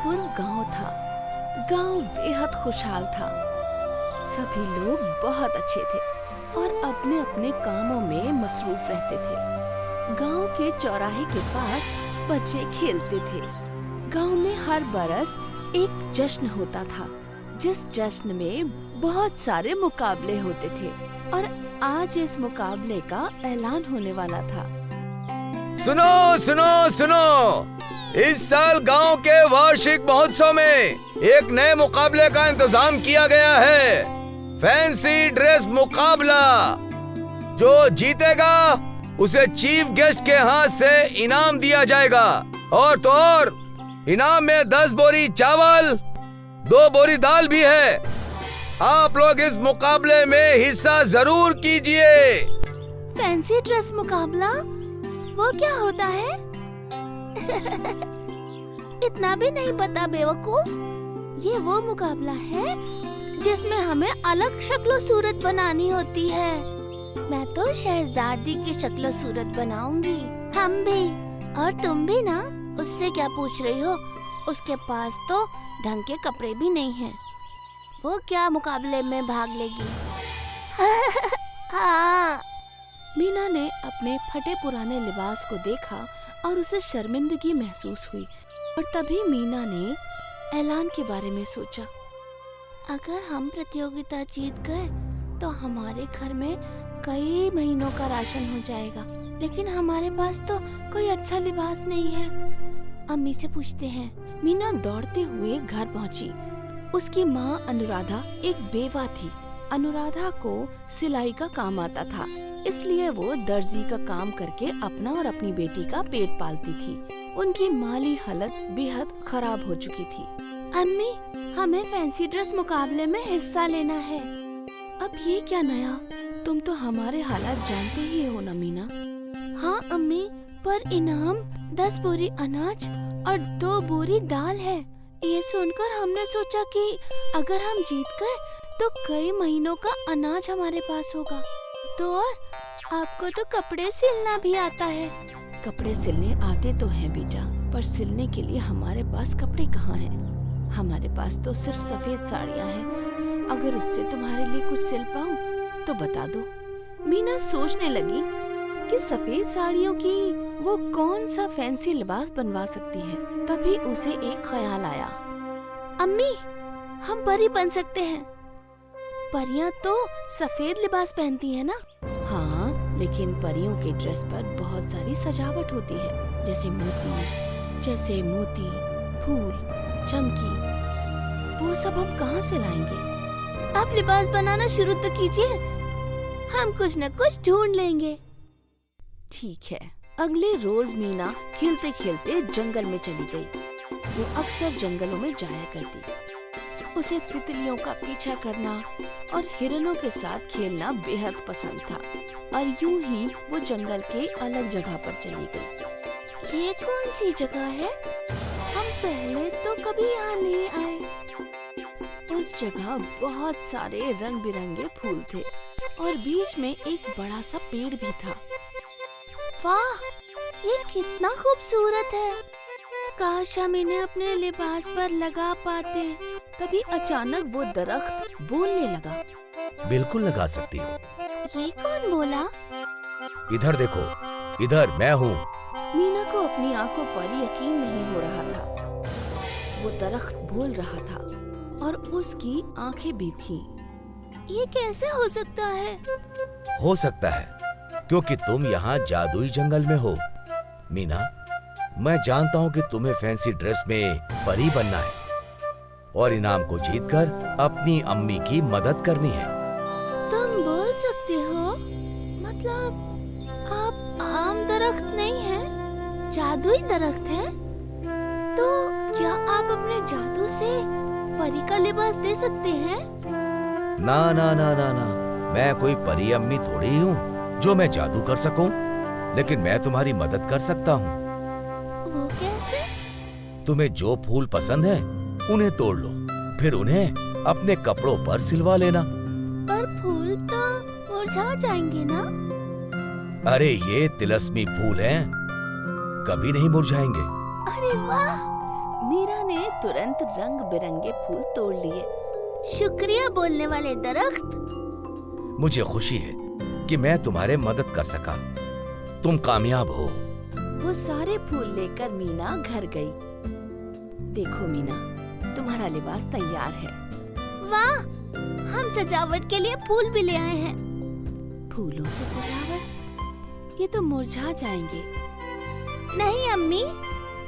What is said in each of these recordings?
भूतपूर्व गांव था। गांव बेहद खुशहाल था। सभी लोग बहुत अच्छे थे और अपने अपने कामों में मसरूफ रहते थे। गांव के चौराहे के पास बच्चे खेलते थे। गांव में हर बरस एक जश्न होता था, जिस जश्न में बहुत सारे मुकाबले होते थे और आज इस मुकाबले का ऐलान होने वाला था। सुनो सुनो सुनो, इस साल गांव के वार्षिक महोत्सव में एक नए मुकाबले का इंतजाम किया गया है। फैंसी ड्रेस मुकाबला। जो जीतेगा उसे चीफ गेस्ट के हाथ से इनाम दिया जाएगा। और तो और इनाम में 10 बोरी चावल, 2 बोरी दाल भी है। आप लोग इस मुकाबले में हिस्सा जरूर कीजिए। फैंसी ड्रेस मुकाबला? वो क्या होता है? इतना भी नहीं पता बेवकूफ। ये वो मुकाबला है जिसमें हमें अलग शक्ल सूरत बनानी होती है। मैं तो शहजादी की शक्ल सूरत बनाऊंगी। हम भी। और तुम भी ना। उससे क्या पूछ रही हो? उसके पास तो ढंग के कपड़े भी नहीं हैं। वो क्या मुकाबले में भाग लेगी? हाँ। मीना ने अपने फटे पुराने लिबास को देखा और उसे शर्मिंदगी महसूस हुई। और तभी मीना ने ऐलान के बारे में सोचा। अगर हम प्रतियोगिता जीत गए तो हमारे घर में कई महीनों का राशन हो जाएगा, लेकिन हमारे पास तो कोई अच्छा लिबास नहीं है। अम्मी से पूछते हैं। मीना दौड़ते हुए घर पहुंची। उसकी माँ अनुराधा एक बेवा थी। अनुराधा को सिलाई का काम आता था, इसलिए वो दर्जी का काम करके अपना और अपनी बेटी का पेट पालती थी। उनकी माली हालत बेहद खराब हो चुकी थी। अम्मी, हमें फैंसी ड्रेस मुकाबले में हिस्सा लेना है। अब ये क्या नया? तुम तो हमारे हालात जानते ही हो ना मीना। हाँ अम्मी, पर इनाम 10 बोरी अनाज और 2 बोरी दाल है। ये सुनकर हमने सोचा कि अगर हम जीत गए तो कई महीनों का अनाज हमारे पास होगा। तो और आपको तो कपड़े सिलना भी आता है। कपड़े सिलने आते तो हैं बेटा, पर सिलने के लिए हमारे पास कपड़े कहाँ हैं? हमारे पास तो सिर्फ सफेद साड़ियाँ हैं। अगर उससे तुम्हारे लिए कुछ सिल पाऊँ तो बता दो। मीना सोचने लगी कि सफेद साड़ियों की वो कौन सा फैंसी लिबास बनवा सकती है। तभी उसे एक ख्याल आया। अम्मी, हम परी बन सकते हैं। परियां तो सफेद लिबास पहनती है ना? हाँ, लेकिन परियों के ड्रेस पर बहुत सारी सजावट होती है, जैसे मोती, फूल, चमकी। वो सब हम कहाँ से लाएंगे? आप लिबास बनाना शुरू तो कीजिए, हम कुछ न कुछ ढूंढ लेंगे। ठीक है। अगले रोज मीना खेलते खेलते जंगल में चली गई। वो अक्सर जंगलों में जाया करती। उसे तितलियों का पीछा करना और हिरणों के साथ खेलना बेहद पसंद था। और यूं ही वो जंगल के अलग जगह पर चली गई। ये कौन सी जगह है? हम पहले तो कभी यहाँ नहीं आए। उस जगह बहुत सारे रंग बिरंगे फूल थे और बीच में एक बड़ा सा पेड़ भी था। वाह, ये कितना खूबसूरत है। काश हम इन्हें अपने लिबास पर लगा पाते। तभी अचानक वो दरख्त बोलने लगा। बिल्कुल लगा सकती हो। ये कौन बोला? इधर देखो, इधर मैं हूँ। मीना को अपनी आंखों पर यकीन नहीं हो रहा था। वो दरख्त बोल रहा था और उसकी आंखें भी थीं। ये कैसे हो सकता है? हो सकता है क्योंकि तुम यहाँ जादुई जंगल में हो। मीना, मैं जानता हूँ कि तुम्हें फैंसी ड्रेस में परी बनना है और इनाम को जीतकर अपनी अम्मी की मदद करनी है। तुम बोल सकते हो? मतलब आप आम दरख्त नहीं हैं, जादुई दरख्त हैं? तो क्या आप अपने जादू से परी का लिबास दे सकते हैं? ना ना ना ना ना, मैं कोई परी अम्मी थोड़ी हूँ जो मैं जादू कर सकूं। लेकिन मैं तुम्हारी मदद कर सकता हूँ। वो कैसे? तुम्हें जो फूल पसंद है उन्हें तोड़ लो, फिर उन्हें अपने कपड़ों पर सिलवा लेना। पर फूल तो मुरझा जाएंगे ना? अरे ये तिलस्मी फूल हैं, कभी नहीं मुरझाएंगे। अरे वाह, मीरा ने तुरंत रंग बिरंगे फूल तोड़ लिए। शुक्रिया बोलने वाले दरख्त। मुझे खुशी है कि मैं तुम्हारे मदद कर सका। तुम कामयाब हो। वो सारे फूल लेकर मीना घर गई। देखो मीना, तुम्हारा लिबास तैयार है। वाह, हम सजावट के लिए फूल भी ले आए हैं। फूलों से सजावट? ये तो मुरझा जाएंगे। नहीं अम्मी,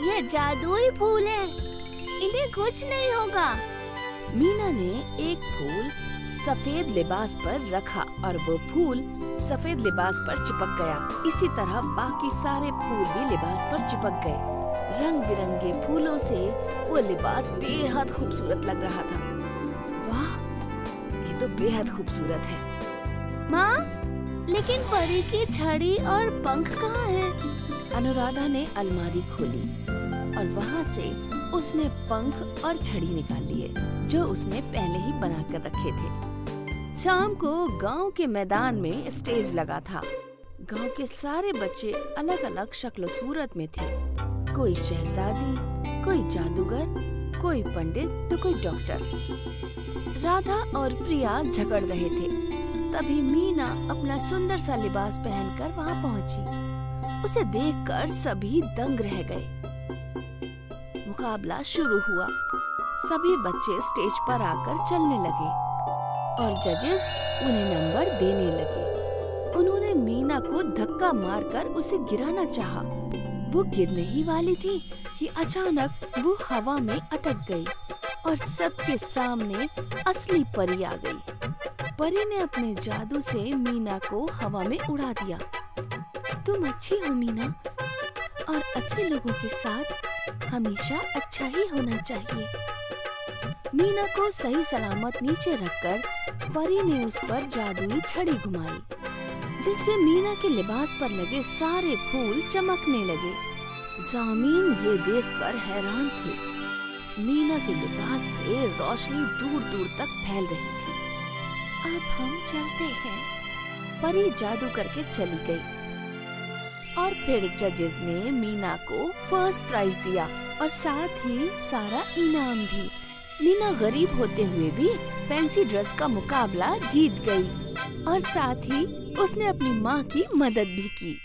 ये जादुई फूल है, इन्हें कुछ नहीं होगा। मीना ने एक फूल सफेद लिबास पर रखा और वो फूल सफेद लिबास पर चिपक गया। इसी तरह बाकी सारे फूल भी लिबास पर चिपक गए। रंग बिरंगे फूलों से वो लिबास बेहद खूबसूरत लग रहा था। वाह, ये तो बेहद खूबसूरत है। माँ, लेकिन परी की छड़ी और पंख कहाँ हैं? अनुराधा ने अलमारी खोली और वहाँ से उसने पंख और छड़ी निकाल लिए जो उसने पहले ही बनाकर रखे थे। शाम को गांव के मैदान में स्टेज लगा था। गांव के सारे बच्चे अलग अलग शक्ल सूरत में थे। कोई शहजादी, कोई जादूगर, कोई पंडित तो कोई डॉक्टर। राधा और प्रिया झगड़ रहे थे। तभी मीना अपना सुंदर सा लिबास पहनकर वहाँ पहुँची। उसे देखकर सभी दंग रह गए। मुकाबला शुरू हुआ। सभी बच्चे स्टेज पर आकर चलने लगे और जजेस उन्हें नंबर देने लगे। उन्होंने मीना को धक्का मारकर उसे गिराना चाहा। वो गिरने ही वाली थी कि अचानक वो हवा में अटक गई और सबके सामने असली परी आ गई। परी ने अपने जादू से मीना को हवा में उड़ा दिया। तुम अच्छी हो मीना, और अच्छे लोगों के साथ हमेशा अच्छा ही होना चाहिए। मीना को सही सलामत नीचे रखकर परी ने उस पर जादुई छड़ी घुमाई, जिससे मीना के लिबास पर लगे सारे फूल चमकने लगे। ज़ामीन ये देखकर हैरान थे। मीना के लिबास से रोशनी दूर दूर तक फैल रही थी। अब हम चलते हैं। परी जादू करके चली गई और फिर जजेस ने मीना को फर्स्ट प्राइज दिया और साथ ही सारा इनाम भी। मीना गरीब होते हुए भी फैंसी ड्रेस का मुकाबला जीत गई और साथ ही उसने अपनी माँ की मदद भी की।